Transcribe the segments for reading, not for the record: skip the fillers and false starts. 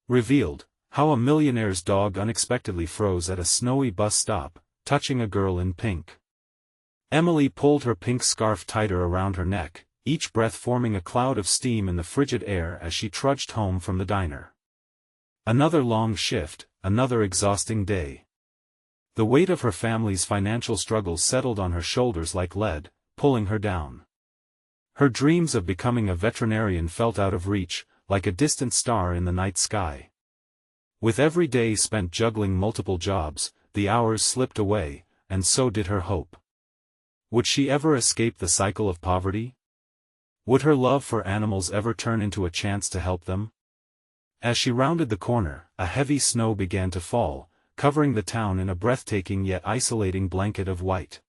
Revealed, how a millionaire's dog unexpectedly froze at a snowy bus stop, touching a girl in pink. Emily pulled her pink scarf tighter around her neck, each breath forming a cloud of steam in the frigid air as she trudged home from the diner. Another long shift, another exhausting day. The weight of her family's financial struggles settled on her shoulders like lead, pulling her down. Her dreams of becoming a veterinarian felt out of reach, like a distant star in the night sky. With every day spent juggling multiple jobs, the hours slipped away, and so did her hope. Would she ever escape the cycle of poverty? Would her love for animals ever turn into a chance to help them? As she rounded the corner, a heavy snow began to fall, covering the town in a breathtaking yet isolating blanket of white.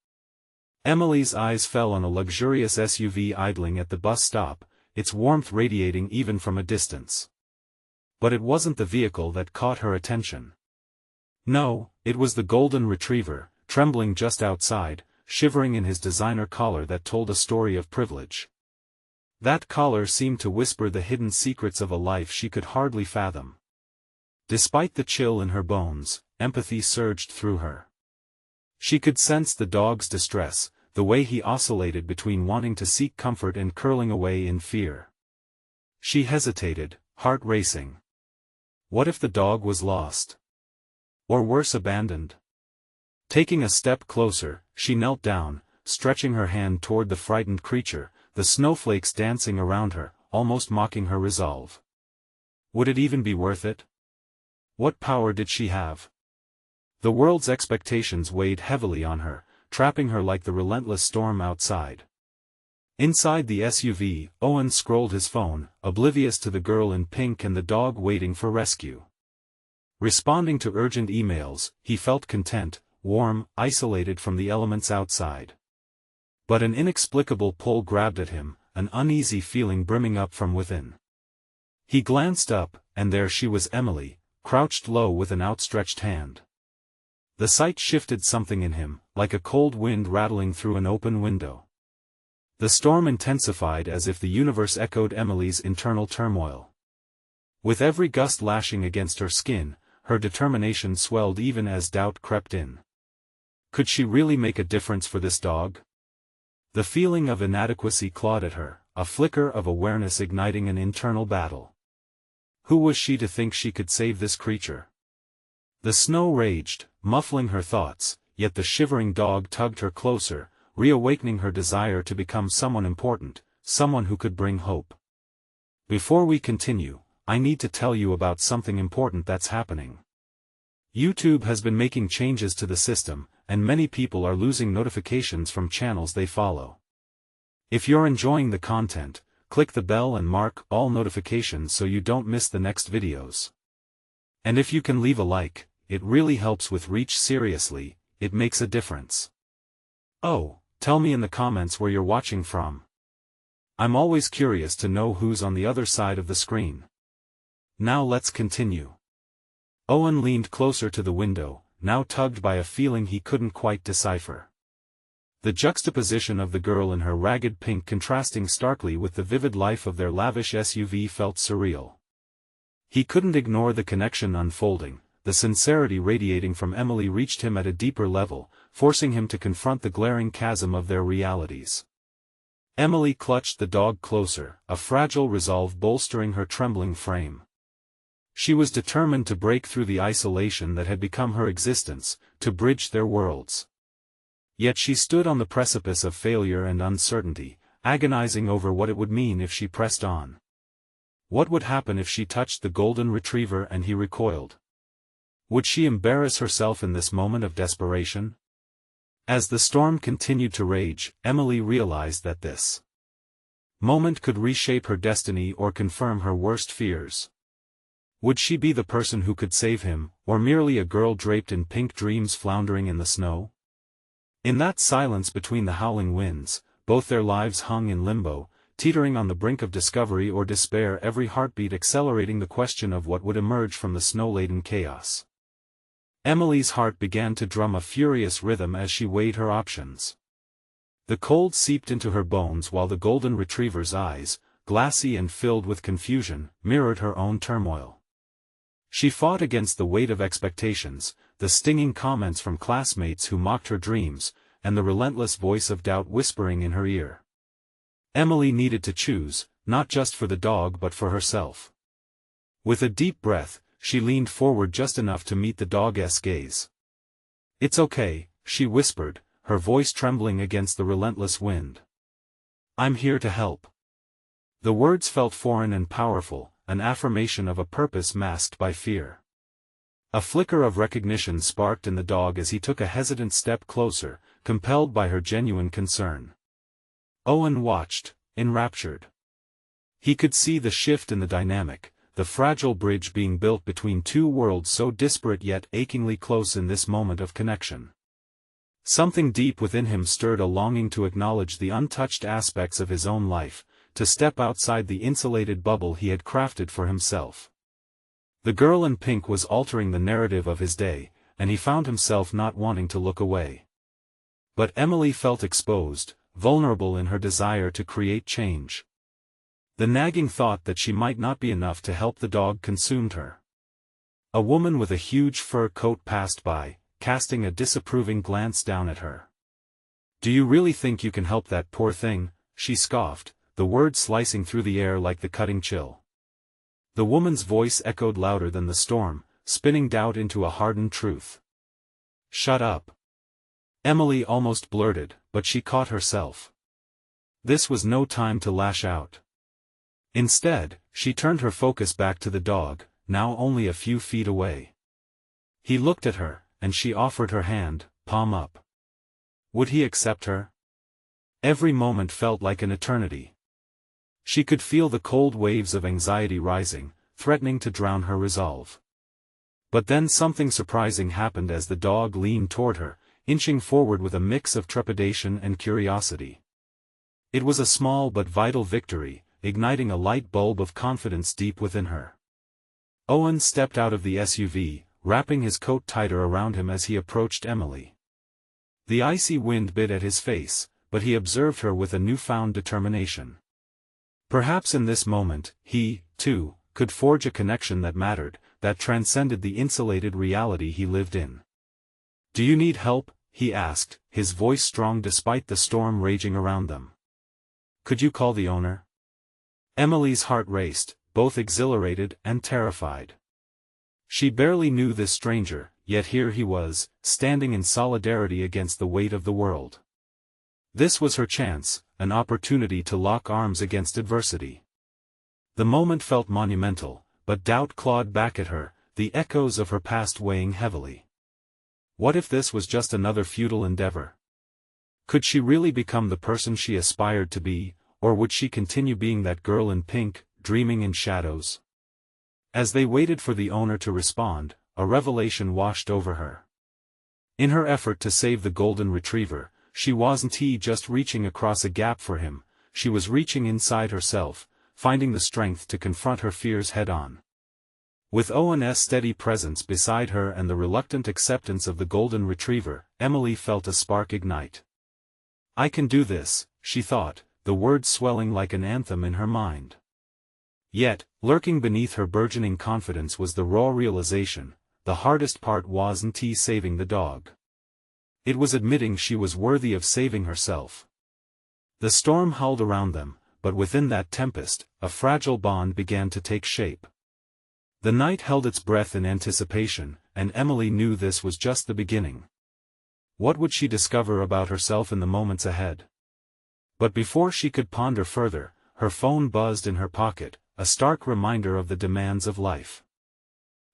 Emily's eyes fell on a luxurious SUV idling at the bus stop, its warmth radiating even from a distance. But it wasn't the vehicle that caught her attention. No, it was the golden retriever, trembling just outside, shivering in his designer collar that told a story of privilege. That collar seemed to whisper the hidden secrets of a life she could hardly fathom. Despite the chill in her bones, empathy surged through her. She could sense the dog's distress, the way he oscillated between wanting to seek comfort and curling away in fear. She hesitated, heart racing. What if the dog was lost? Or worse, abandoned? Taking a step closer, she knelt down, stretching her hand toward the frightened creature, the snowflakes dancing around her, almost mocking her resolve. Would it even be worth it? What power did she have? The world's expectations weighed heavily on her, trapping her like the relentless storm outside. Inside the SUV, Owen scrolled his phone, oblivious to the girl in pink and the dog waiting for rescue. Responding to urgent emails, he felt content, warm, isolated from the elements outside. But an inexplicable pull grabbed at him, an uneasy feeling brimming up from within. He glanced up, and there she was, Emily, crouched low with an outstretched hand. The sight shifted something in him, like a cold wind rattling through an open window. The storm intensified as if the universe echoed Emily's internal turmoil. With every gust lashing against her skin, her determination swelled even as doubt crept in. Could she really make a difference for this dog? The feeling of inadequacy clawed at her, a flicker of awareness igniting an internal battle. Who was she to think she could save this creature? The snow raged, muffling her thoughts, yet the shivering dog tugged her closer, reawakening her desire to become someone important, someone who could bring hope. Before we continue, I need to tell you about something important that's happening. YouTube has been making changes to the system, and many people are losing notifications from channels they follow. If you're enjoying the content, click the bell and mark all notifications so you don't miss the next videos. And if you can leave a like, it really helps with reach. Seriously, it makes a difference. Oh, tell me in the comments where you're watching from. I'm always curious to know who's on the other side of the screen. Now let's continue. Owen leaned closer to the window, now tugged by a feeling he couldn't quite decipher. The juxtaposition of the girl in her ragged pink contrasting starkly with the vivid life of their lavish SUV felt surreal. He couldn't ignore the connection unfolding. The sincerity radiating from Emily reached him at a deeper level, forcing him to confront the glaring chasm of their realities. Emily clutched the dog closer, a fragile resolve bolstering her trembling frame. She was determined to break through the isolation that had become her existence, to bridge their worlds. Yet she stood on the precipice of failure and uncertainty, agonizing over what it would mean if she pressed on. What would happen if she touched the golden retriever and he recoiled? Would she embarrass herself in this moment of desperation? As the storm continued to rage, Emily realized that this moment could reshape her destiny or confirm her worst fears. Would she be the person who could save him, or merely a girl draped in pink dreams floundering in the snow? In that silence between the howling winds, both their lives hung in limbo, teetering on the brink of discovery or despair, every heartbeat accelerating the question of what would emerge from the snow-laden chaos. Emily's heart began to drum a furious rhythm as she weighed her options. The cold seeped into her bones while the golden retriever's eyes, glassy and filled with confusion, mirrored her own turmoil. She fought against the weight of expectations, the stinging comments from classmates who mocked her dreams, and the relentless voice of doubt whispering in her ear. Emily needed to choose, not just for the dog but for herself. With a deep breath, she leaned forward just enough to meet the dog's gaze. "It's okay," she whispered, her voice trembling against the relentless wind. "I'm here to help." The words felt foreign and powerful, an affirmation of a purpose masked by fear. A flicker of recognition sparked in the dog as he took a hesitant step closer, compelled by her genuine concern. Owen watched, enraptured. He could see the shift in the dynamic, the fragile bridge being built between two worlds so disparate yet achingly close in this moment of connection. Something deep within him stirred a longing to acknowledge the untouched aspects of his own life, to step outside the insulated bubble he had crafted for himself. The girl in pink was altering the narrative of his day, and he found himself not wanting to look away. But Emily felt exposed, vulnerable in her desire to create change. The nagging thought that she might not be enough to help the dog consumed her. A woman with a huge fur coat passed by, casting a disapproving glance down at her. "Do you really think you can help that poor thing?" she scoffed, the words slicing through the air like the cutting chill. The woman's voice echoed louder than the storm, spinning doubt into a hardened truth. "Shut up." Emily almost blurted, but she caught herself. This was no time to lash out. Instead, she turned her focus back to the dog, now only a few feet away. He looked at her, and she offered her hand, palm up. Would he accept her? Every moment felt like an eternity. She could feel the cold waves of anxiety rising, threatening to drown her resolve. But then something surprising happened as the dog leaned toward her, inching forward with a mix of trepidation and curiosity. It was a small but vital victory, igniting a light bulb of confidence deep within her. Owen stepped out of the SUV, wrapping his coat tighter around him as he approached Emily. The icy wind bit at his face, but he observed her with a newfound determination. Perhaps in this moment, he, too, could forge a connection that mattered, that transcended the insulated reality he lived in. "Do you need help?" he asked, his voice strong despite the storm raging around them. "Could you call the owner?" Emily's heart raced, both exhilarated and terrified. She barely knew this stranger, yet here he was, standing in solidarity against the weight of the world. This was her chance, an opportunity to lock arms against adversity. The moment felt monumental, but doubt clawed back at her, the echoes of her past weighing heavily. What if this was just another futile endeavor? Could she really become the person she aspired to be, or would she continue being that girl in pink, dreaming in shadows? As they waited for the owner to respond, a revelation washed over her. In her effort to save the golden retriever, she wasn't just reaching across a gap for him, she was reaching inside herself, finding the strength to confront her fears head-on. With Owen's steady presence beside her and the reluctant acceptance of the golden retriever, Emily felt a spark ignite. "I can do this," she thought, the words swelling like an anthem in her mind. Yet, lurking beneath her burgeoning confidence was the raw realization, the hardest part wasn't saving the dog. It was admitting she was worthy of saving herself. The storm howled around them, but within that tempest, a fragile bond began to take shape. The night held its breath in anticipation, and Emily knew this was just the beginning. What would she discover about herself in the moments ahead? But before she could ponder further, her phone buzzed in her pocket, a stark reminder of the demands of life.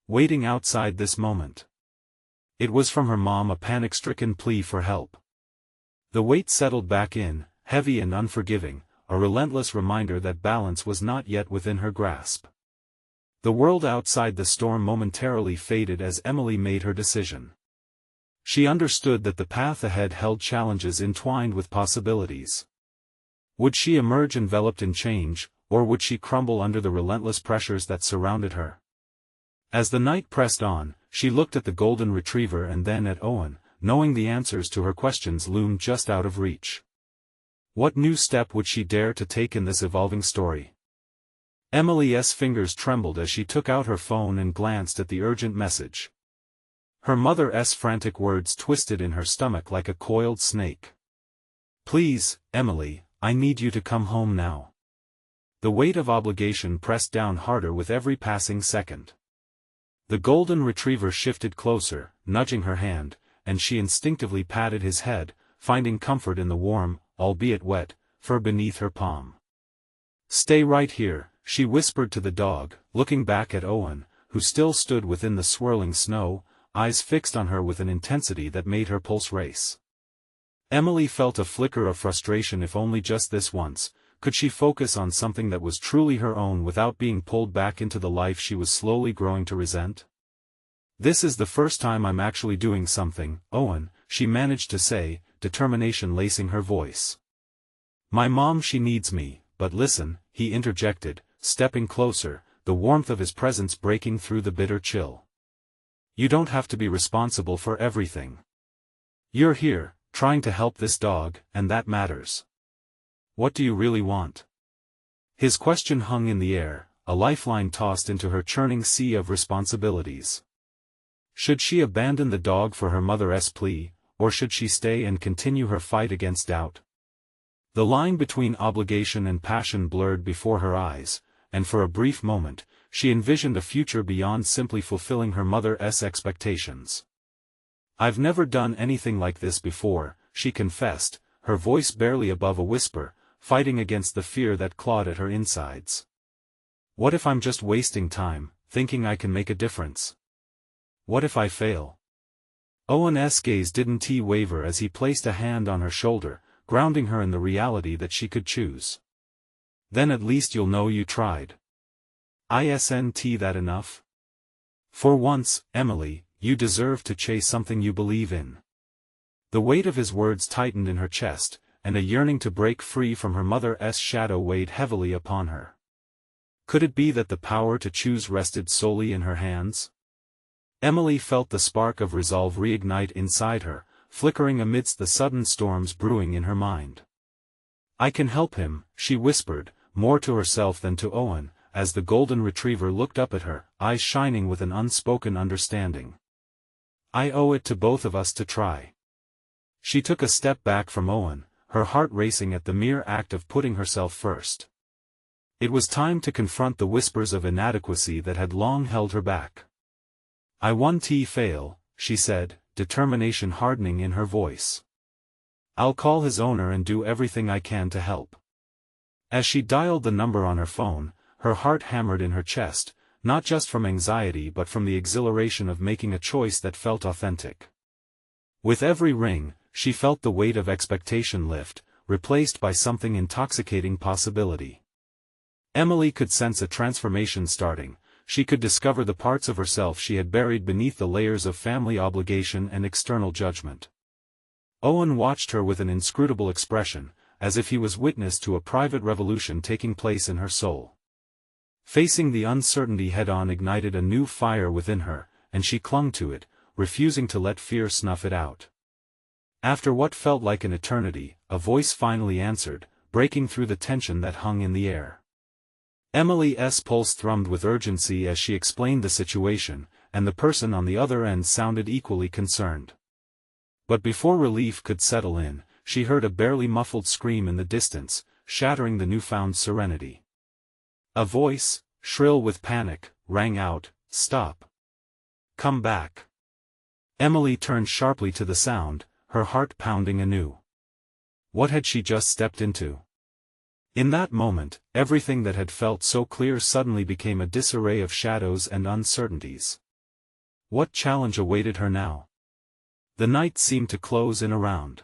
Waiting outside this moment. It was from her mom, a panic-stricken plea for help. The weight settled back in, heavy and unforgiving, a relentless reminder that balance was not yet within her grasp. The world outside the storm momentarily faded as Emily made her decision. She understood that the path ahead held challenges entwined with possibilities. Would she emerge enveloped in change, or would she crumble under the relentless pressures that surrounded her? As the night pressed on, she looked at the golden retriever and then at Owen, knowing the answers to her questions loomed just out of reach. What new step would she dare to take in this evolving story? Emily's fingers trembled as she took out her phone and glanced at the urgent message. Her mother's frantic words twisted in her stomach like a coiled snake. "Please, Emily, I need you to come home now." The weight of obligation pressed down harder with every passing second. The golden retriever shifted closer, nudging her hand, and she instinctively patted his head, finding comfort in the warm, albeit wet, fur beneath her palm. "Stay right here," she whispered to the dog, looking back at Owen, who still stood within the swirling snow, eyes fixed on her with an intensity that made her pulse race. Emily felt a flicker of frustration. If only just this once, could she focus on something that was truly her own without being pulled back into the life she was slowly growing to resent? "This is the first time I'm actually doing something, Owen," she managed to say, determination lacing her voice. "My mom, she needs me, but listen," he interjected, stepping closer, the warmth of his presence breaking through the bitter chill. "You don't have to be responsible for everything. You're here, trying to help this dog, and that matters. What do you really want?" His question hung in the air, a lifeline tossed into her churning sea of responsibilities. Should she abandon the dog for her mother's plea, or should she stay and continue her fight against doubt? The line between obligation and passion blurred before her eyes, and for a brief moment, she envisioned a future beyond simply fulfilling her mother's expectations. "I've never done anything like this before," she confessed, her voice barely above a whisper, fighting against the fear that clawed at her insides. "What if I'm just wasting time, thinking I can make a difference? What if I fail?" Owen's gaze didn't waver as he placed a hand on her shoulder, grounding her in the reality that she could choose. "Then at least you'll know you tried. Isn't that enough? For once, Emily, you deserve to chase something you believe in." The weight of his words tightened in her chest, and a yearning to break free from her mother's shadow weighed heavily upon her. Could it be that the power to choose rested solely in her hands? Emily felt the spark of resolve reignite inside her, flickering amidst the sudden storms brewing in her mind. "I can help him," she whispered, more to herself than to Owen, as the golden retriever looked up at her, eyes shining with an unspoken understanding. "I owe it to both of us to try." She took a step back from Owen, her heart racing at the mere act of putting herself first. It was time to confront the whispers of inadequacy that had long held her back. "I won't fail," she said, determination hardening in her voice. "I'll call his owner and do everything I can to help." As she dialed the number on her phone, her heart hammered in her chest, not just from anxiety but from the exhilaration of making a choice that felt authentic. With every ring, she felt the weight of expectation lift, replaced by something intoxicating possibility. Emily could sense a transformation starting. She could discover the parts of herself she had buried beneath the layers of family obligation and external judgment. Owen watched her with an inscrutable expression, as if he was witness to a private revolution taking place in her soul. Facing the uncertainty head-on ignited a new fire within her, and she clung to it, refusing to let fear snuff it out. After what felt like an eternity, a voice finally answered, breaking through the tension that hung in the air. Emily's pulse thrummed with urgency as she explained the situation, and the person on the other end sounded equally concerned. But before relief could settle in, she heard a barely muffled scream in the distance, shattering the newfound serenity. A voice, shrill with panic, rang out, "Stop! Come back!" Emily turned sharply to the sound, her heart pounding anew. What had she just stepped into? In that moment, everything that had felt so clear suddenly became a disarray of shadows and uncertainties. What challenge awaited her now? The night seemed to close in around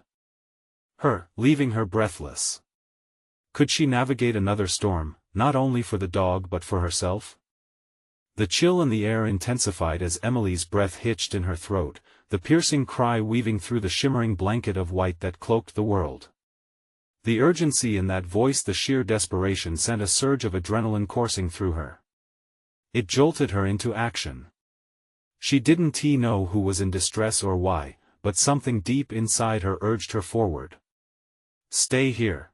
her, leaving her breathless. Could she navigate another storm, not only for the dog but for herself? The chill in the air intensified as Emily's breath hitched in her throat, the piercing cry weaving through the shimmering blanket of white that cloaked the world. The urgency in that voice, the sheer desperation sent a surge of adrenaline coursing through her. It jolted her into action. She didn't know who was in distress or why, but something deep inside her urged her forward. "Stay here,"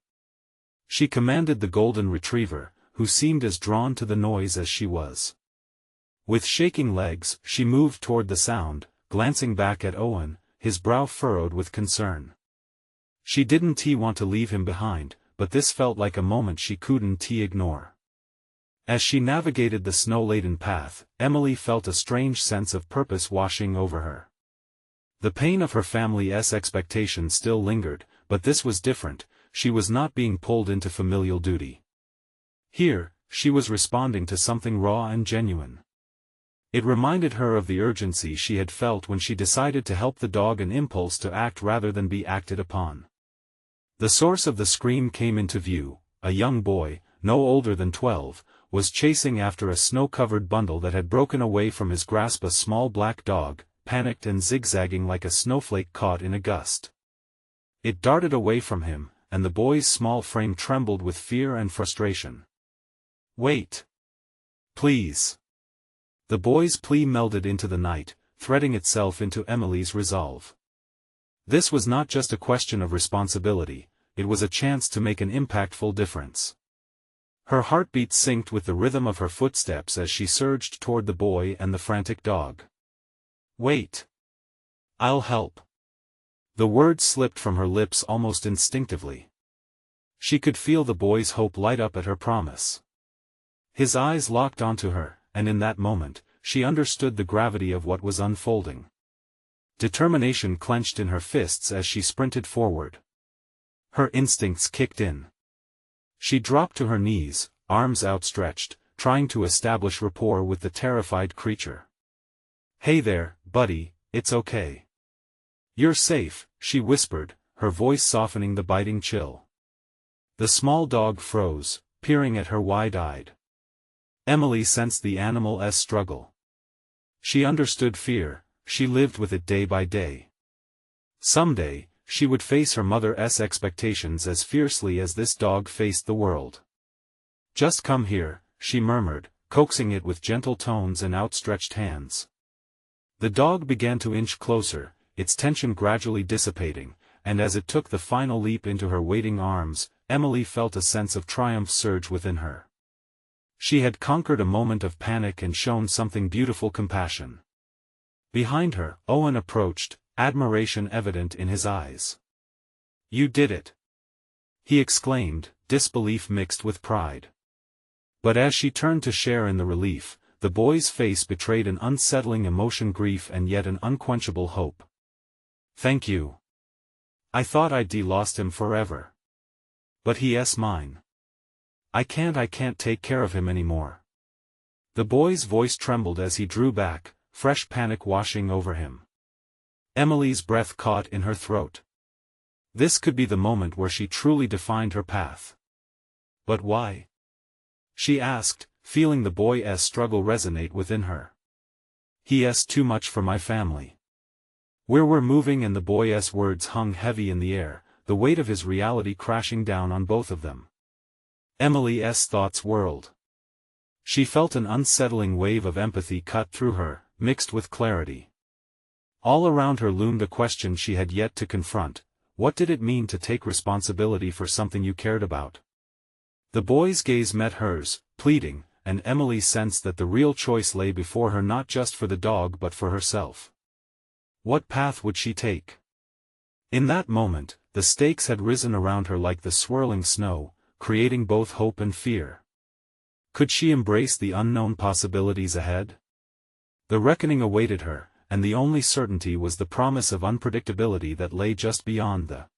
she commanded the golden retriever, who seemed as drawn to the noise as she was. With shaking legs, she moved toward the sound, glancing back at Owen, his brow furrowed with concern. She didn't want to leave him behind, but this felt like a moment she couldn't ignore. As she navigated the snow-laden path, Emily felt a strange sense of purpose washing over her. The pain of her family's expectations still lingered, but this was different. She was not being pulled into familial duty. Here, she was responding to something raw and genuine. It reminded her of the urgency she had felt when she decided to help the dog, an impulse to act rather than be acted upon. The source of the scream came into view. A young boy, no older than 12, was chasing after a snow-covered bundle that had broken away from his grasp. A small black dog, panicked and zigzagging like a snowflake caught in a gust. It darted away from him, and the boy's small frame trembled with fear and frustration. "Wait. Please." The boy's plea melded into the night, threading itself into Emily's resolve. This was not just a question of responsibility, it was a chance to make an impactful difference. Her heartbeat synced with the rhythm of her footsteps as she surged toward the boy and the frantic dog. "Wait. I'll help." The words slipped from her lips almost instinctively. She could feel the boy's hope light up at her promise. His eyes locked onto her, and in that moment, she understood the gravity of what was unfolding. Determination clenched in her fists as she sprinted forward. Her instincts kicked in. She dropped to her knees, arms outstretched, trying to establish rapport with the terrified creature. "Hey there, buddy, it's okay. You're safe," she whispered, her voice softening the biting chill. The small dog froze, peering at her wide-eyed. Emily sensed the animal's struggle. She understood fear, she lived with it day by day. Someday, she would face her mother's expectations as fiercely as this dog faced the world. "Just come here," she murmured, coaxing it with gentle tones and outstretched hands. The dog began to inch closer, its tension gradually dissipating, and as it took the final leap into her waiting arms, Emily felt a sense of triumph surge within her. She had conquered a moment of panic and shown something beautiful: compassion. Behind her, Owen approached, admiration evident in his eyes. "You did it!" he exclaimed, disbelief mixed with pride. But as she turned to share in the relief, the boy's face betrayed an unsettling emotion: grief and yet an unquenchable hope. "Thank you. I thought I'd lost him forever. But he's mine. I can't take care of him anymore." The boy's voice trembled as he drew back, fresh panic washing over him. Emily's breath caught in her throat. This could be the moment where she truly defined her path. "But why?" she asked, feeling the boy's struggle resonate within her. "He's too much for my family. We're moving," and the boy's words hung heavy in the air, the weight of his reality crashing down on both of them. Emily's thoughts whirled. She felt an unsettling wave of empathy cut through her, mixed with clarity. All around her loomed a question she had yet to confront: what did it mean to take responsibility for something you cared about? The boy's gaze met hers, pleading, and Emily sensed that the real choice lay before her, not just for the dog but for herself. What path would she take? In that moment, the stakes had risen around her like the swirling snow, creating both hope and fear. Could she embrace the unknown possibilities ahead? The reckoning awaited her, and the only certainty was the promise of unpredictability that lay just beyond the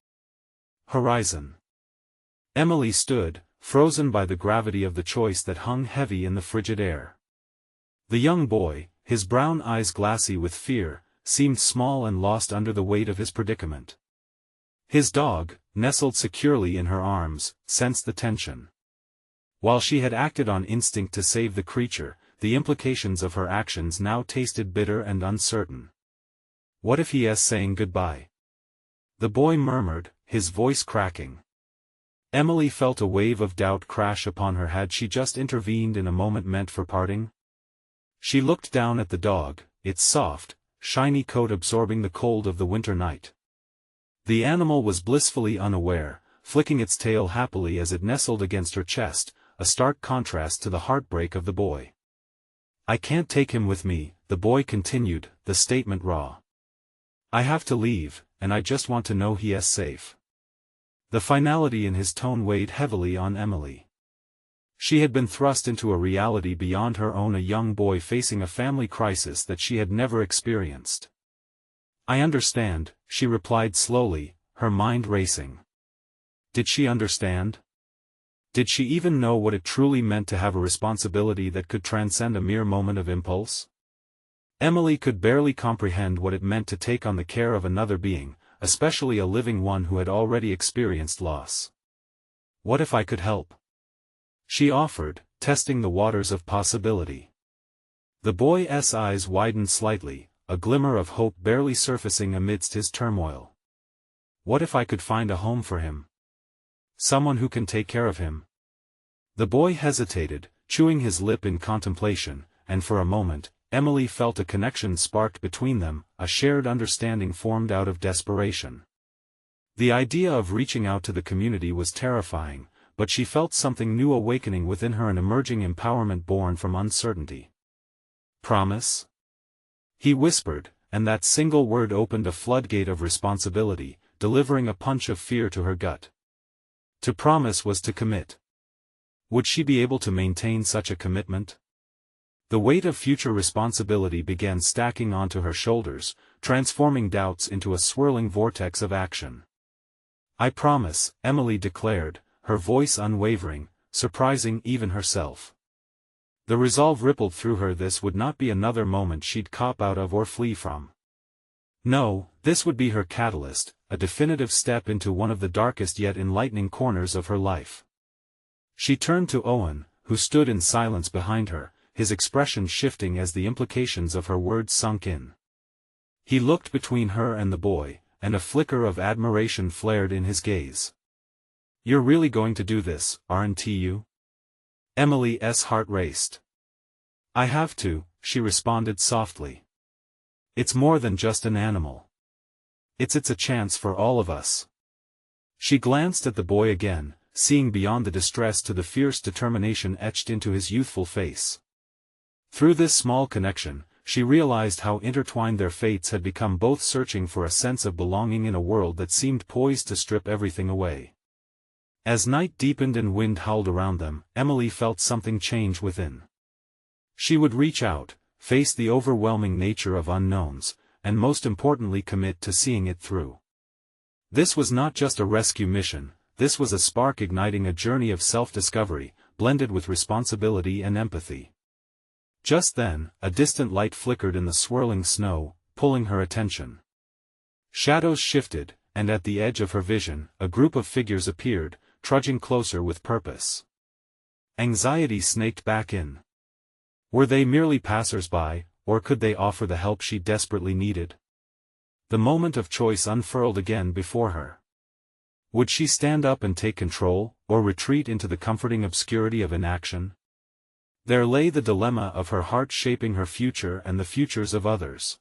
horizon. Emily stood, frozen by the gravity of the choice that hung heavy in the frigid air. The young boy, his brown eyes glassy with fear, seemed small and lost under the weight of his predicament. His dog, nestled securely in her arms, sensed the tension. While she had acted on instinct to save the creature, the implications of her actions now tasted bitter and uncertain. What if he is saying goodbye? The boy murmured, his voice cracking. Emily felt a wave of doubt crash upon her. Had she just intervened in a moment meant for parting? She looked down at the dog, its soft, shiny coat absorbing the cold of the winter night. The animal was blissfully unaware, flicking its tail happily as it nestled against her chest, a stark contrast to the heartbreak of the boy. "I can't take him with me," the boy continued, the statement raw. "I have to leave, and I just want to know he is safe." The finality in his tone weighed heavily on Emily. She had been thrust into a reality beyond her own, a young boy facing a family crisis that she had never experienced. "I understand," she replied slowly, her mind racing. Did she understand? Did she even know what it truly meant to have a responsibility that could transcend a mere moment of impulse? Emily could barely comprehend what it meant to take on the care of another being, especially a living one who had already experienced loss. "What if I could help?" she offered, testing the waters of possibility. The boy's eyes widened slightly, a glimmer of hope barely surfacing amidst his turmoil. "What if I could find a home for him? Someone who can take care of him?" The boy hesitated, chewing his lip in contemplation, and for a moment, Emily felt a connection sparked between them, a shared understanding formed out of desperation. The idea of reaching out to the community was terrifying, but she felt something new awakening within her, an emerging empowerment born from uncertainty. "Promise?" he whispered, and that single word opened a floodgate of responsibility, delivering a punch of fear to her gut. To promise was to commit. Would she be able to maintain such a commitment? The weight of future responsibility began stacking onto her shoulders, transforming doubts into a swirling vortex of action. "I promise," Emily declared, her voice unwavering, surprising even herself. The resolve rippled through her. This would not be another moment she'd cop out of or flee from. No, this would be her catalyst, a definitive step into one of the darkest yet enlightening corners of her life. She turned to Owen, who stood in silence behind her, his expression shifting as the implications of her words sunk in. He looked between her and the boy, and a flicker of admiration flared in his gaze. "You're really going to do this, aren't you?" Emily's heart raced. "I have to," she responded softly. "It's more than just an animal. It's a chance for all of us." She glanced at the boy again, seeing beyond the distress to the fierce determination etched into his youthful face. Through this small connection, she realized how intertwined their fates had become, both searching for a sense of belonging in a world that seemed poised to strip everything away. As night deepened and wind howled around them, Emily felt something change within. She would reach out, face the overwhelming nature of unknowns, and most importantly commit to seeing it through. This was not just a rescue mission, this was a spark igniting a journey of self-discovery, blended with responsibility and empathy. Just then, a distant light flickered in the swirling snow, pulling her attention. Shadows shifted, and at the edge of her vision, a group of figures appeared, trudging closer with purpose. Anxiety snaked back in. Were they merely passers-by, or could they offer the help she desperately needed? The moment of choice unfurled again before her. Would she stand up and take control, or retreat into the comforting obscurity of inaction? There lay the dilemma of her heart shaping her future and the futures of others.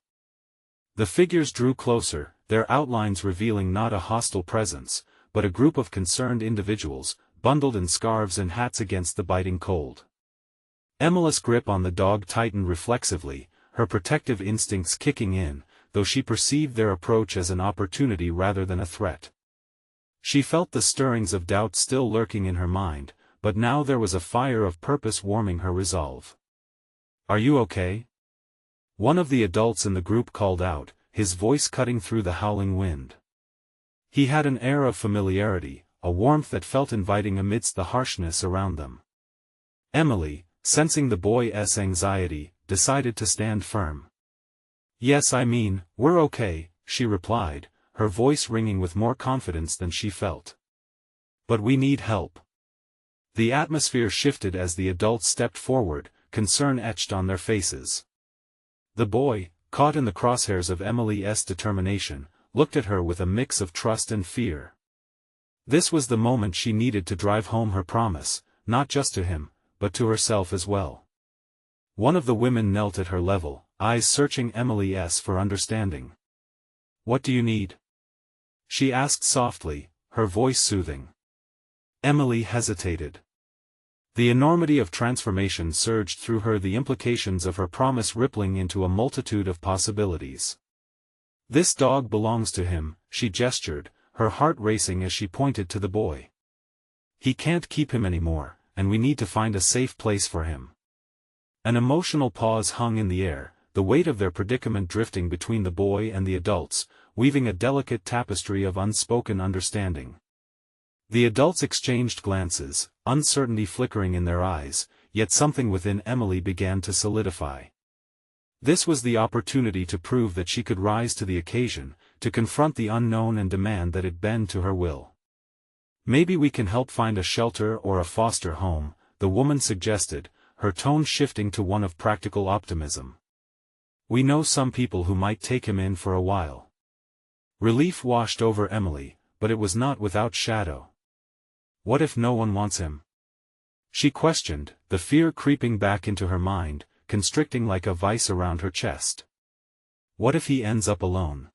The figures drew closer, their outlines revealing not a hostile presence, but a group of concerned individuals, bundled in scarves and hats against the biting cold. Emily's grip on the dog tightened reflexively, her protective instincts kicking in, though she perceived their approach as an opportunity rather than a threat. She felt the stirrings of doubt still lurking in her mind, but now there was a fire of purpose warming her resolve. "Are you okay?" one of the adults in the group called out, his voice cutting through the howling wind. He had an air of familiarity, a warmth that felt inviting amidst the harshness around them. Emily, sensing the boy's anxiety, decided to stand firm. "Yes, we're okay," she replied, her voice ringing with more confidence than she felt. "But we need help." The atmosphere shifted as the adults stepped forward, concern etched on their faces. The boy, caught in the crosshairs of Emily's determination, looked at her with a mix of trust and fear. This was the moment she needed to drive home her promise, not just to him, but to herself as well. One of the women knelt at her level, eyes searching Emily's for understanding. "What do you need?" she asked softly, her voice soothing. Emily hesitated. The enormity of transformation surged through her, the implications of her promise rippling into a multitude of possibilities. "This dog belongs to him," she gestured, her heart racing as she pointed to the boy. "He can't keep him anymore, and we need to find a safe place for him." An emotional pause hung in the air, the weight of their predicament drifting between the boy and the adults, weaving a delicate tapestry of unspoken understanding. The adults exchanged glances, uncertainty flickering in their eyes, yet something within Emily began to solidify. This was the opportunity to prove that she could rise to the occasion, to confront the unknown and demand that it bend to her will. "Maybe we can help find a shelter or a foster home," the woman suggested, her tone shifting to one of practical optimism. "We know some people who might take him in for a while." Relief washed over Emily, but it was not without shadow. What if no one wants him? She questioned, the fear creeping back into her mind, constricting like a vice around her chest. What if he ends up alone?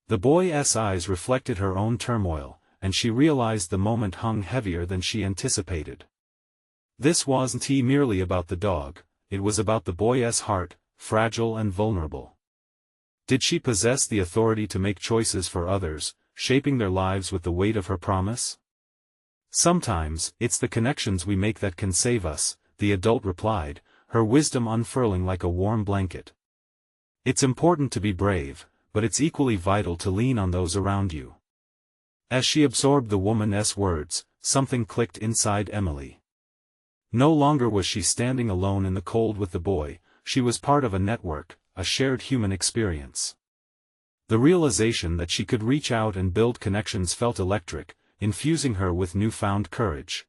The boy's eyes reflected her own turmoil, and she realized the moment hung heavier than she anticipated. This wasn't merely about the dog, it was about the boy's heart, fragile and vulnerable. Did she possess the authority to make choices for others, shaping their lives with the weight of her promise? "Sometimes, it's the connections we make that can save us," the adult replied, her wisdom unfurling like a warm blanket. "It's important to be brave, but it's equally vital to lean on those around you." As she absorbed the woman's words, something clicked inside Emily. No longer was she standing alone in the cold with the boy, she was part of a network, a shared human experience. The realization that she could reach out and build connections felt electric, infusing her with newfound courage.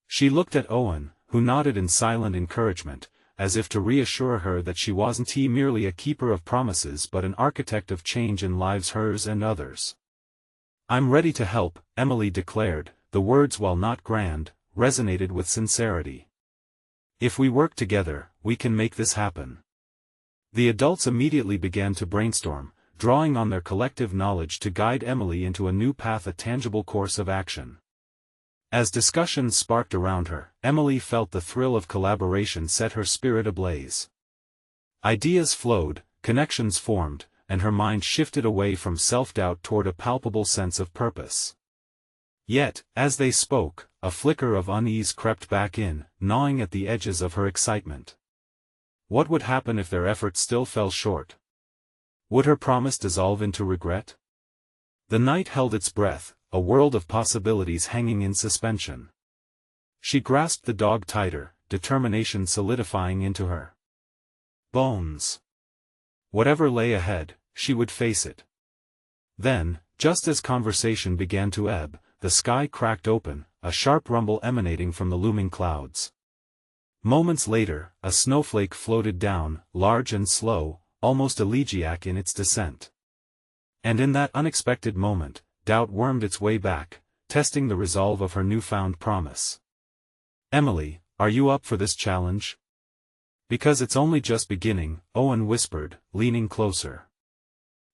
She looked at Owen, who nodded in silent encouragement, as if to reassure her that she wasn't merely a keeper of promises but an architect of change in lives hers and others. "I'm ready to help," Emily declared, the words, while not grand, resonated with sincerity. "If we work together, we can make this happen." The adults immediately began to brainstorm, drawing on their collective knowledge to guide Emily into a new path, a tangible course of action. As discussions sparked around her, Emily felt the thrill of collaboration set her spirit ablaze. Ideas flowed, connections formed, and her mind shifted away from self-doubt toward a palpable sense of purpose. Yet, as they spoke, a flicker of unease crept back in, gnawing at the edges of her excitement. What would happen if their efforts still fell short? Would her promise dissolve into regret? The night held its breath, a world of possibilities hanging in suspension. She grasped the dog tighter, determination solidifying into her bones. Whatever lay ahead, she would face it. Then, just as conversation began to ebb, the sky cracked open, a sharp rumble emanating from the looming clouds. Moments later, a snowflake floated down, large and slow, almost elegiac in its descent. And in that unexpected moment, doubt wormed its way back, testing the resolve of her newfound promise. "Emily, are you up for this challenge?" "Because it's only just beginning," Owen whispered, leaning closer.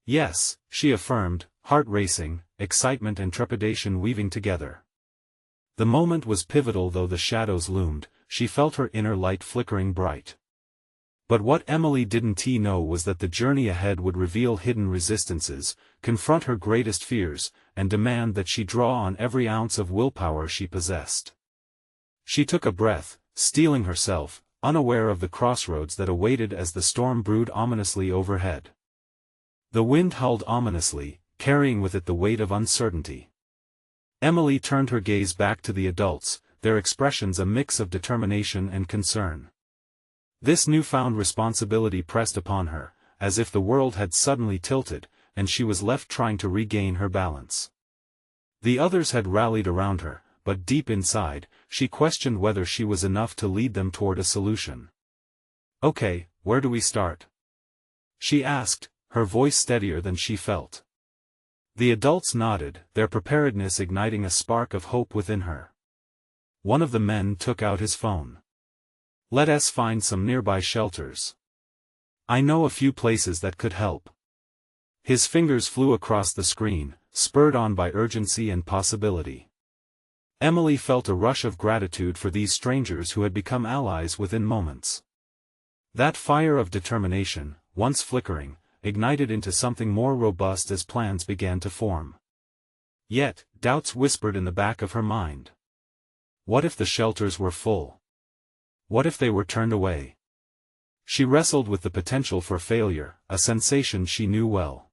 "Yes," she affirmed, heart racing, excitement and trepidation weaving together. The moment was pivotal. Though the shadows loomed, she felt her inner light flickering bright. But what Emily didn't know was that the journey ahead would reveal hidden resistances, confront her greatest fears, and demand that she draw on every ounce of willpower she possessed. She took a breath, steeling herself, unaware of the crossroads that awaited as the storm brewed ominously overhead. The wind howled ominously, carrying with it the weight of uncertainty. Emily turned her gaze back to the adults, their expressions a mix of determination and concern. This newfound responsibility pressed upon her, as if the world had suddenly tilted, and she was left trying to regain her balance. The others had rallied around her, but deep inside, she questioned whether she was enough to lead them toward a solution. "Okay, where do we start?" she asked, her voice steadier than she felt. The adults nodded, their preparedness igniting a spark of hope within her. One of the men took out his phone. "Let us find some nearby shelters. I know a few places that could help." His fingers flew across the screen, spurred on by urgency and possibility. Emily felt a rush of gratitude for these strangers who had become allies within moments. That fire of determination, once flickering, ignited into something more robust as plans began to form. Yet, doubts whispered in the back of her mind. What if the shelters were full? What if they were turned away? She wrestled with the potential for failure, a sensation she knew well.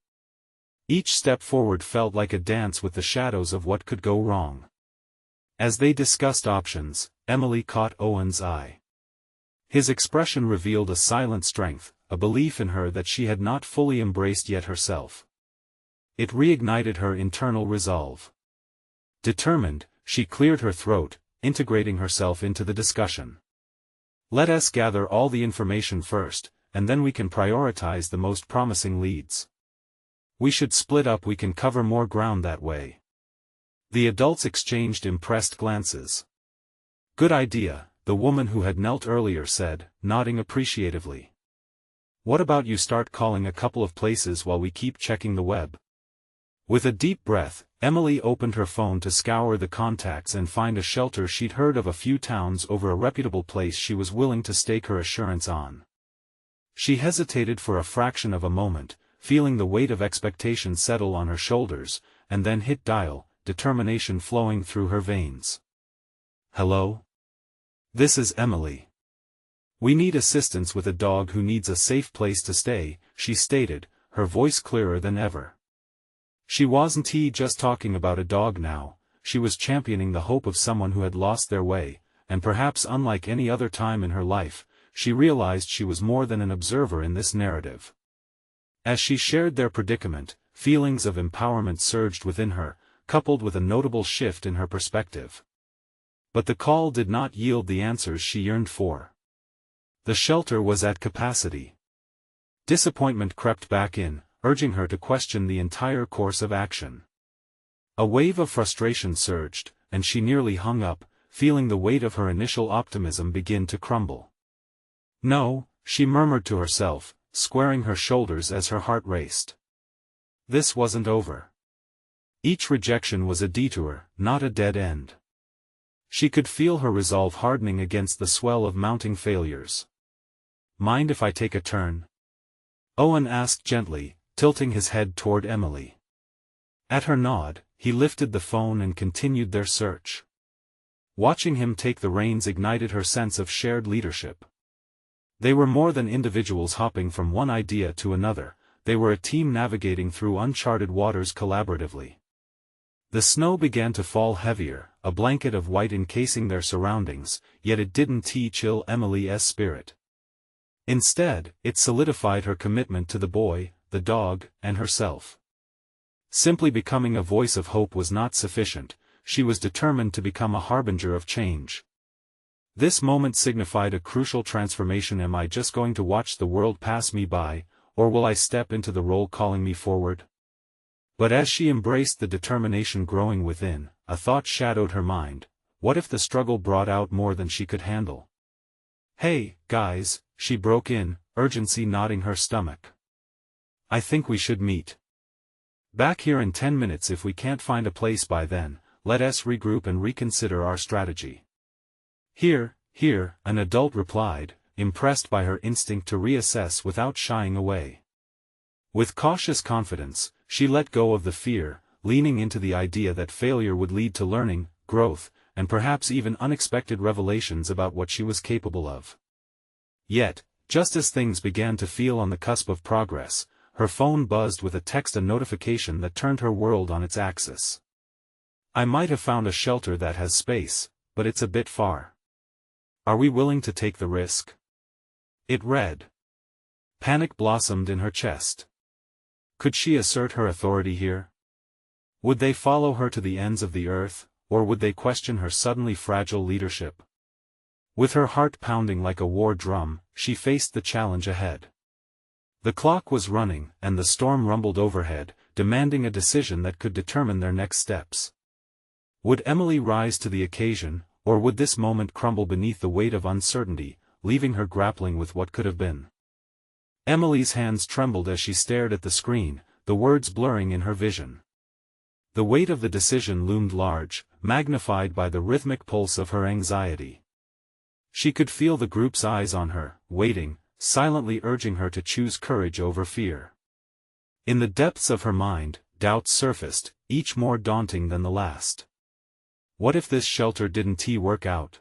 Each step forward felt like a dance with the shadows of what could go wrong. As they discussed options, Emily caught Owen's eye. His expression revealed a silent strength, a belief in her that she had not fully embraced yet herself. It reignited her internal resolve. Determined, she cleared her throat, integrating herself into the discussion. Let us gather all the information first, and then we can prioritize the most promising leads. We should split up, we can cover more ground that way. The adults exchanged impressed glances. Good idea, the woman who had knelt earlier said, nodding appreciatively. What about you start calling a couple of places while we keep checking the web? With a deep breath, Emily opened her phone to scour the contacts and find a shelter she'd heard of a few towns over a reputable place she was willing to stake her assurance on. She hesitated for a fraction of a moment, feeling the weight of expectation settle on her shoulders, and then hit dial, determination flowing through her veins. Hello? This is Emily. We need assistance with a dog who needs a safe place to stay, she stated, her voice clearer than ever. She wasn't just talking about a dog now, she was championing the hope of someone who had lost their way, and perhaps unlike any other time in her life, she realized she was more than an observer in this narrative. As she shared their predicament, feelings of empowerment surged within her, coupled with a notable shift in her perspective. But the call did not yield the answers she yearned for. The shelter was at capacity. Disappointment crept back in, urging her to question the entire course of action. A wave of frustration surged, and she nearly hung up, feeling the weight of her initial optimism begin to crumble. No, she murmured to herself, squaring her shoulders as her heart raced. This wasn't over. Each rejection was a detour, not a dead end. She could feel her resolve hardening against the swell of mounting failures. Mind if I take a turn? Owen asked gently, tilting his head toward Emily. At her nod, he lifted the phone and continued their search. Watching him take the reins ignited her sense of shared leadership. They were more than individuals hopping from one idea to another, they were a team navigating through uncharted waters collaboratively. The snow began to fall heavier, a blanket of white encasing their surroundings, yet it didn't chill Emily's spirit. Instead, it solidified her commitment to the boy, the dog, and herself. Simply becoming a voice of hope was not sufficient, she was determined to become a harbinger of change. This moment signified a crucial transformation. Am I just going to watch the world pass me by, or will I step into the role calling me forward? But as she embraced the determination growing within, a thought shadowed her mind. What if the struggle brought out more than she could handle? Hey, guys, she broke in, urgency knotting her stomach. I think we should meet. Back here in 10 minutes. If we can't find a place by then, let us regroup and reconsider our strategy. Here, an adult replied, impressed by her instinct to reassess without shying away. With cautious confidence, she let go of the fear, leaning into the idea that failure would lead to learning, growth, and perhaps even unexpected revelations about what she was capable of. Yet, just as things began to feel on the cusp of progress, her phone buzzed with a notification that turned her world on its axis. I might have found a shelter that has space, but it's a bit far. Are we willing to take the risk? It read. Panic blossomed in her chest. Could she assert her authority here? Would they follow her to the ends of the earth, or would they question her suddenly fragile leadership? With her heart pounding like a war drum, she faced the challenge ahead. The clock was running, and the storm rumbled overhead, demanding a decision that could determine their next steps. Would Emily rise to the occasion, or would this moment crumble beneath the weight of uncertainty, leaving her grappling with what could have been? Emily's hands trembled as she stared at the screen, the words blurring in her vision. The weight of the decision loomed large, magnified by the rhythmic pulse of her anxiety. She could feel the group's eyes on her, waiting, silently urging her to choose courage over fear. In the depths of her mind, doubts surfaced, each more daunting than the last. What if this shelter didn't work out?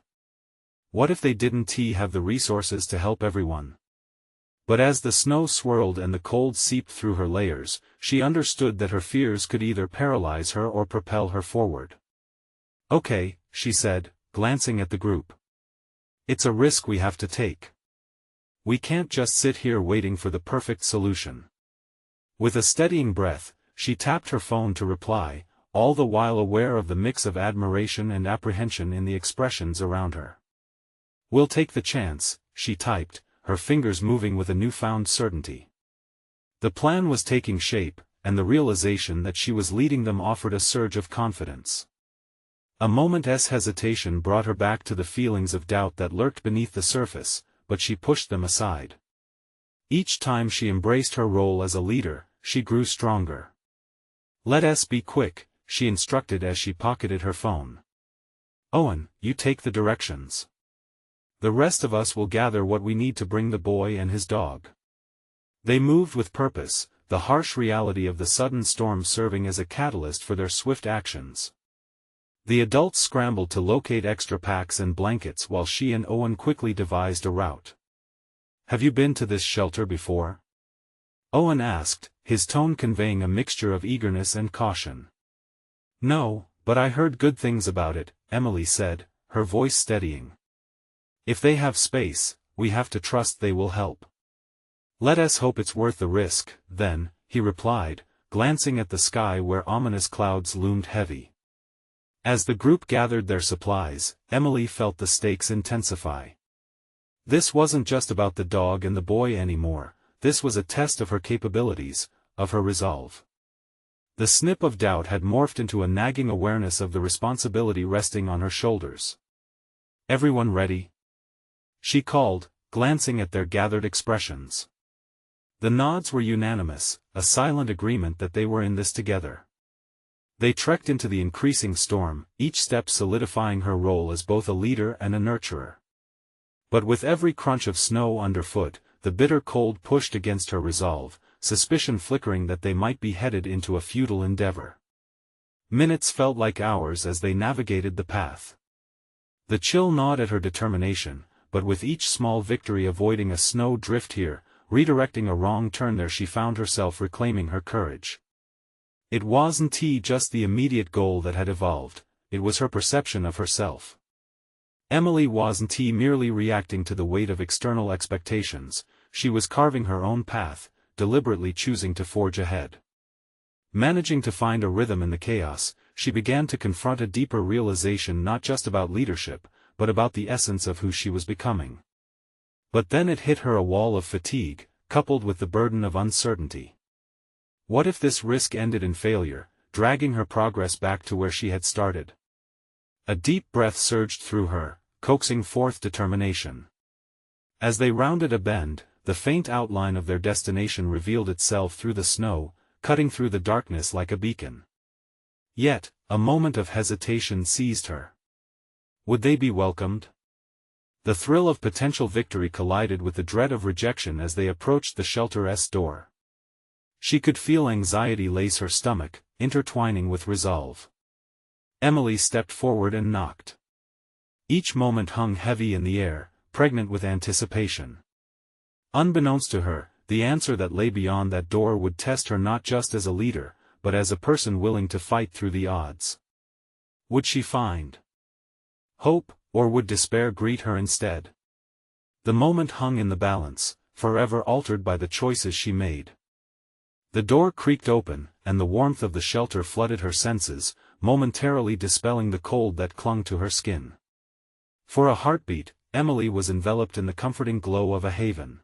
What if they didn't have the resources to help everyone? But as the snow swirled and the cold seeped through her layers, she understood that her fears could either paralyze her or propel her forward. "Okay," she said, glancing at the group. "It's a risk we have to take. We can't just sit here waiting for the perfect solution." With a steadying breath, she tapped her phone to reply, all the while aware of the mix of admiration and apprehension in the expressions around her. "We'll take the chance," she typed, her fingers moving with a newfound certainty. The plan was taking shape, and the realization that she was leading them offered a surge of confidence. A moment's hesitation brought her back to the feelings of doubt that lurked beneath the surface, but she pushed them aside. Each time she embraced her role as a leader, she grew stronger. "Let's be quick," she instructed as she pocketed her phone. "Owen, you take the directions. The rest of us will gather what we need to bring the boy and his dog." They moved with purpose, the harsh reality of the sudden storm serving as a catalyst for their swift actions. The adults scrambled to locate extra packs and blankets while she and Owen quickly devised a route. "Have you been to this shelter before?" Owen asked, his tone conveying a mixture of eagerness and caution. "No, but I heard good things about it," Emily said, her voice steadying. "If they have space, we have to trust they will help." "Let us hope it's worth the risk, then," he replied, glancing at the sky where ominous clouds loomed heavy. As the group gathered their supplies, Emily felt the stakes intensify. This wasn't just about the dog and the boy anymore, this was a test of her capabilities, of her resolve. The snip of doubt had morphed into a nagging awareness of the responsibility resting on her shoulders. "Everyone ready?" she called, glancing at their gathered expressions. The nods were unanimous, a silent agreement that they were in this together. They trekked into the increasing storm, each step solidifying her role as both a leader and a nurturer. But with every crunch of snow underfoot, the bitter cold pushed against her resolve, suspicion flickering that they might be headed into a futile endeavor. Minutes felt like hours as they navigated the path. The chill gnawed at her determination, but with each small victory avoiding a snow drift here, redirecting a wrong turn there, she found herself reclaiming her courage. It wasn't just the immediate goal that had evolved, it was her perception of herself. Emily wasn't merely reacting to the weight of external expectations, she was carving her own path, deliberately choosing to forge ahead. Managing to find a rhythm in the chaos, she began to confront a deeper realization not just about leadership, but about the essence of who she was becoming. But then it hit her, a wall of fatigue, coupled with the burden of uncertainty. What if this risk ended in failure, dragging her progress back to where she had started? A deep breath surged through her, coaxing forth determination. As they rounded a bend, the faint outline of their destination revealed itself through the snow, cutting through the darkness like a beacon. Yet, a moment of hesitation seized her. Would they be welcomed? The thrill of potential victory collided with the dread of rejection as they approached the shelter's door. She could feel anxiety lace her stomach, intertwining with resolve. Emily stepped forward and knocked. Each moment hung heavy in the air, pregnant with anticipation. Unbeknownst to her, the answer that lay beyond that door would test her not just as a leader, but as a person willing to fight through the odds. Would she find hope, or would despair greet her instead? The moment hung in the balance, forever altered by the choices she made. The door creaked open, and the warmth of the shelter flooded her senses, momentarily dispelling the cold that clung to her skin. For a heartbeat, Emily was enveloped in the comforting glow of a haven.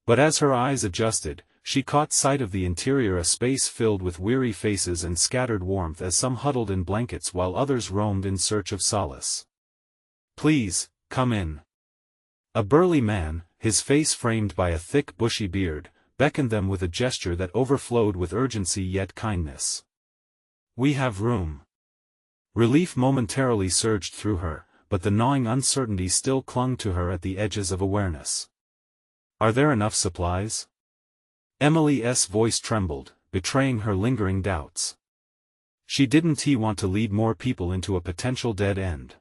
But as her eyes adjusted, she caught sight of the interior, a space filled with weary faces and scattered warmth as some huddled in blankets while others roamed in search of solace. "Please, come in." A burly man, his face framed by a thick bushy beard, beckoned them with a gesture that overflowed with urgency yet kindness. "We have room," Relief momentarily surged through her, but the gnawing uncertainty still clung to her at the edges of awareness. Are there enough supplies? Emily's voice trembled, betraying her lingering doubts. She didn't want to lead more people into a potential dead end.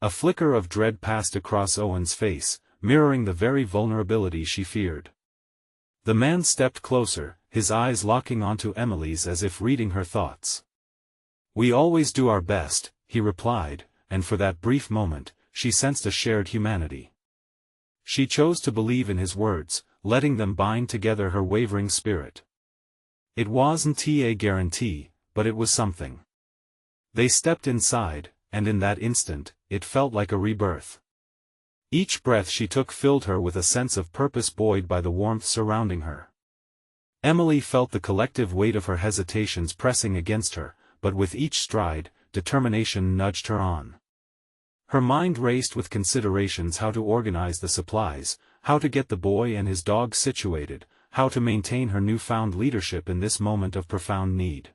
A flicker of dread passed across Owen's face, mirroring the very vulnerability she feared. The man stepped closer, his eyes locking onto Emily's as if reading her thoughts. "We always do our best," he replied, and for that brief moment, she sensed a shared humanity. She chose to believe in his words, letting them bind together her wavering spirit. It wasn't a guarantee, but it was something. They stepped inside, and in that instant, it felt like a rebirth. Each breath she took filled her with a sense of purpose buoyed by the warmth surrounding her. Emily felt the collective weight of her hesitations pressing against her, but with each stride, determination nudged her on. Her mind raced with considerations: how to organize the supplies, how to get the boy and his dog situated, how to maintain her newfound leadership in this moment of profound need.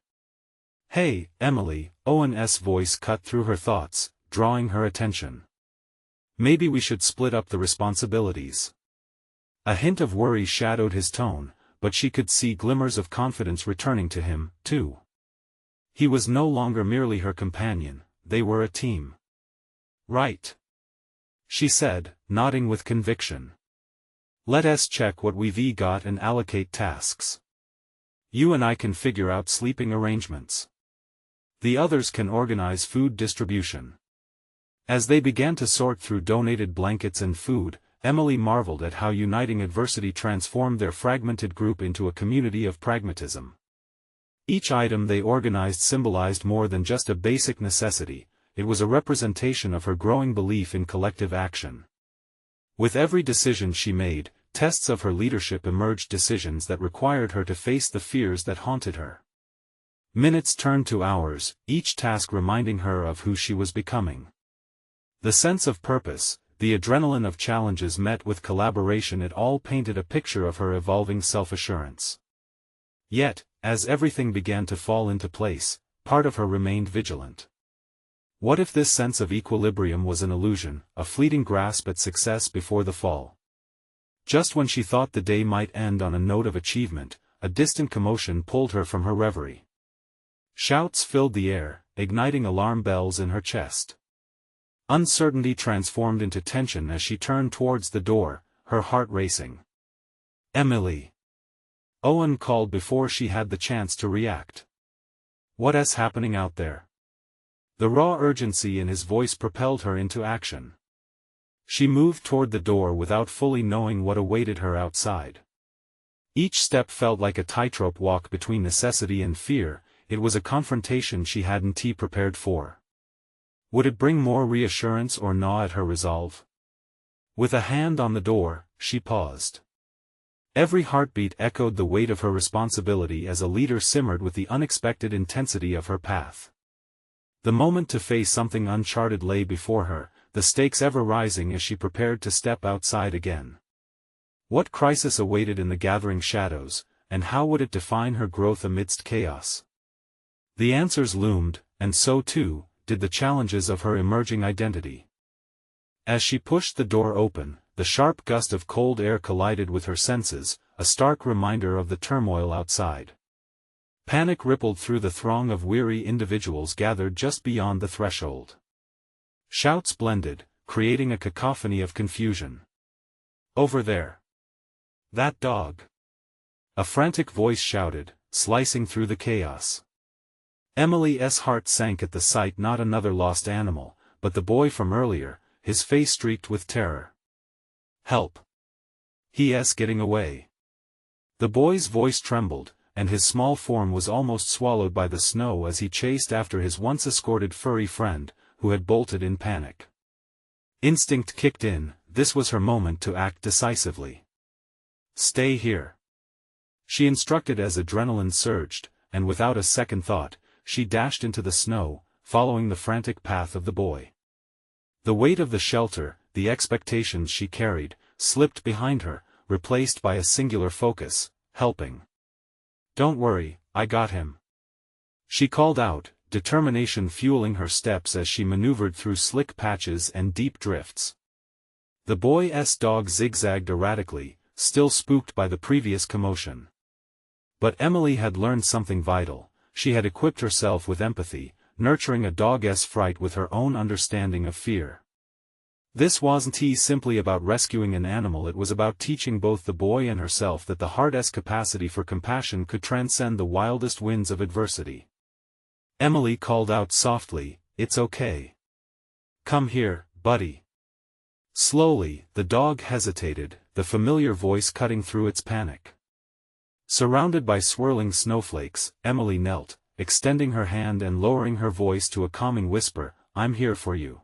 "Hey, Emily," Owen's voice cut through her thoughts, drawing her attention. "Maybe we should split up the responsibilities." A hint of worry shadowed his tone, but she could see glimmers of confidence returning to him, too. He was no longer merely her companion, they were a team. "Right," she said, nodding with conviction. "Let's check what we've got and allocate tasks. You and I can figure out sleeping arrangements. The others can organize food distribution." As they began to sort through donated blankets and food, Emily marveled at how uniting adversity transformed their fragmented group into a community of pragmatism. Each item they organized symbolized more than just a basic necessity, it was a representation of her growing belief in collective action. With every decision she made, tests of her leadership emerged, decisions that required her to face the fears that haunted her. Minutes turned to hours, each task reminding her of who she was becoming. The sense of purpose, the adrenaline of challenges met with collaboration, it all painted a picture of her evolving self-assurance. Yet, as everything began to fall into place, part of her remained vigilant. What if this sense of equilibrium was an illusion, a fleeting grasp at success before the fall? Just when she thought the day might end on a note of achievement, a distant commotion pulled her from her reverie. Shouts filled the air, igniting alarm bells in her chest. Uncertainty transformed into tension as she turned towards the door, her heart racing. "Emily!" Owen called before she had the chance to react. "What's happening out there?" The raw urgency in his voice propelled her into action. She moved toward the door without fully knowing what awaited her outside. Each step felt like a tightrope walk between necessity and fear. It was a confrontation she hadn't prepared for. Would it bring more reassurance or gnaw at her resolve? With a hand on the door, she paused. Every heartbeat echoed the weight of her responsibility as a leader simmered with the unexpected intensity of her path. The moment to face something uncharted lay before her, the stakes ever rising as she prepared to step outside again. What crisis awaited in the gathering shadows, and how would it define her growth amidst chaos? The answers loomed, and so too, did the challenges of her emerging identity. As she pushed the door open, the sharp gust of cold air collided with her senses, a stark reminder of the turmoil outside. Panic rippled through the throng of weary individuals gathered just beyond the threshold. Shouts blended, creating a cacophony of confusion. "Over there! That dog!" A frantic voice shouted, slicing through the chaos. Emily's heart sank at the sight, not another lost animal, but the boy from earlier, his face streaked with terror. "Help! He's getting away!" The boy's voice trembled, and his small form was almost swallowed by the snow as he chased after his once escorted furry friend, who had bolted in panic. Instinct kicked in, this was her moment to act decisively. "Stay here," she instructed as adrenaline surged, and without a second thought, she dashed into the snow, following the frantic path of the boy. The weight of the shelter, the expectations she carried, slipped behind her, replaced by a singular focus: helping. "Don't worry, I got him," she called out, determination fueling her steps as she maneuvered through slick patches and deep drifts. The boy's dog zigzagged erratically, still spooked by the previous commotion. But Emily had learned something vital. She had equipped herself with empathy, nurturing a dog's fright with her own understanding of fear. This wasn't simply about rescuing an animal, it was about teaching both the boy and herself that the heart's capacity for compassion could transcend the wildest winds of adversity. Emily called out softly, "It's okay. Come here, buddy." Slowly, the dog hesitated, the familiar voice cutting through its panic. Surrounded by swirling snowflakes, Emily knelt, extending her hand and lowering her voice to a calming whisper, "I'm here for you.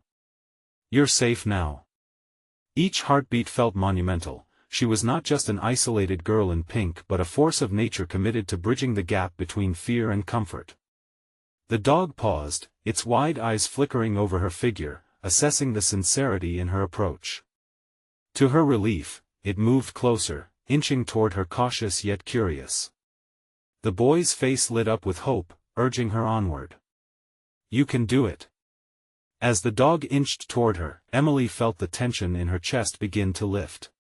You're safe now." Each heartbeat felt monumental. She was not just an isolated girl in pink but a force of nature committed to bridging the gap between fear and comfort. The dog paused, its wide eyes flickering over her figure, assessing the sincerity in her approach. To her relief, it moved closer, inching toward her cautious yet curious. The boy's face lit up with hope, urging her onward. "You can do it." As the dog inched toward her, Emily felt the tension in her chest begin to lift.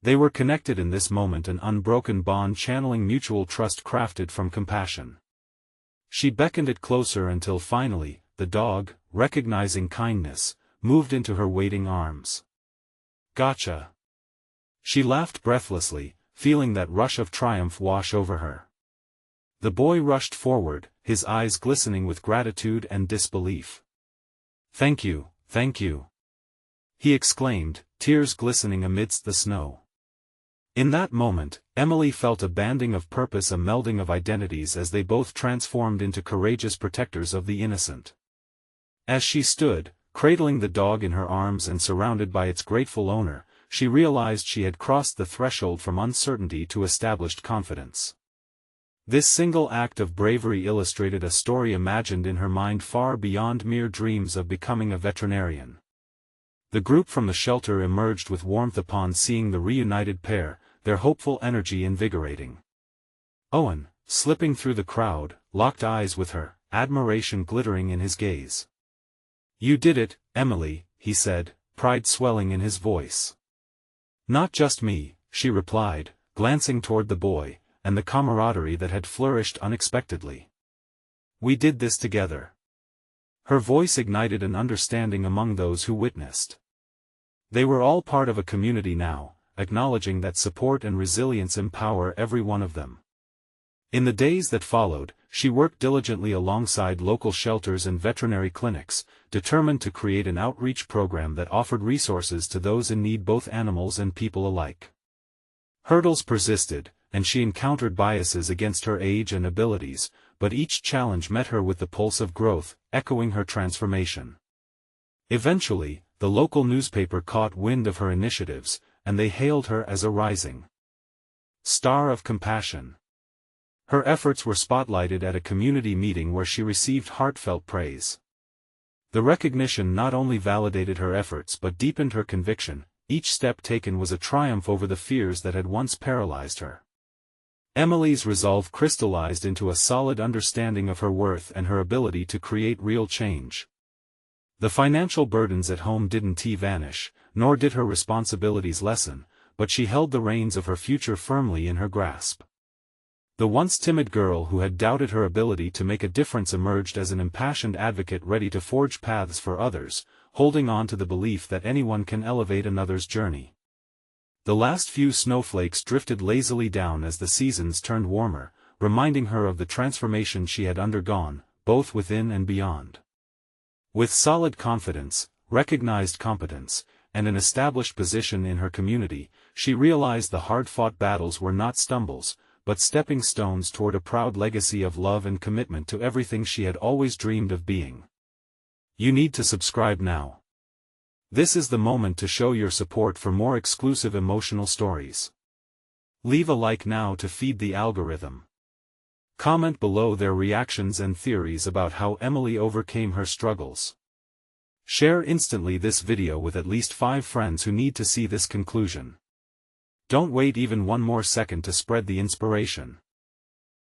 They were connected in this moment, an unbroken bond channeling mutual trust crafted from compassion. She beckoned it closer until finally, the dog, recognizing kindness, moved into her waiting arms. "Gotcha." She laughed breathlessly, feeling that rush of triumph wash over her. The boy rushed forward, his eyes glistening with gratitude and disbelief. Thank you," he exclaimed, tears glistening amidst the snow. In that moment, Emily felt a banding of purpose, a melding of identities as they both transformed into courageous protectors of the innocent. As she stood, cradling the dog in her arms and surrounded by its grateful owner, she realized she had crossed the threshold from uncertainty to established confidence. This single act of bravery illustrated a story imagined in her mind far beyond mere dreams of becoming a veterinarian. The group from the shelter emerged with warmth upon seeing the reunited pair, their hopeful energy invigorating. Owen, slipping through the crowd, locked eyes with her, admiration glittering in his gaze. "You did it, Emily," he said, pride swelling in his voice. "Not just me," she replied, glancing toward the boy, and the camaraderie that had flourished unexpectedly. "We did this together." Her voice ignited an understanding among those who witnessed. They were all part of a community now, acknowledging that support and resilience empower every one of them. In the days that followed, she worked diligently alongside local shelters and veterinary clinics, determined to create an outreach program that offered resources to those in need, both animals and people alike. Hurdles persisted, and she encountered biases against her age and abilities, but each challenge met her with the pulse of growth, echoing her transformation. Eventually, the local newspaper caught wind of her initiatives, and they hailed her as a rising star of compassion. Her efforts were spotlighted at a community meeting where she received heartfelt praise. The recognition not only validated her efforts but deepened her conviction. Each step taken was a triumph over the fears that had once paralyzed her. Emily's resolve crystallized into a solid understanding of her worth and her ability to create real change. The financial burdens at home didn't vanish, nor did her responsibilities lessen, but she held the reins of her future firmly in her grasp. The once timid girl who had doubted her ability to make a difference emerged as an impassioned advocate ready to forge paths for others, holding on to the belief that anyone can elevate another's journey. The last few snowflakes drifted lazily down as the seasons turned warmer, reminding her of the transformation she had undergone, both within and beyond. With solid confidence, recognized competence, and an established position in her community, she realized the hard-fought battles were not stumbles, but stepping stones toward a proud legacy of love and commitment to everything she had always dreamed of being. You need to subscribe now. This is the moment to show your support for more exclusive emotional stories. Leave a like now to feed the algorithm. Comment below their reactions and theories about how Emily overcame her struggles. Share instantly this video with at least 5 friends who need to see this conclusion. Don't wait even one more second to spread the inspiration.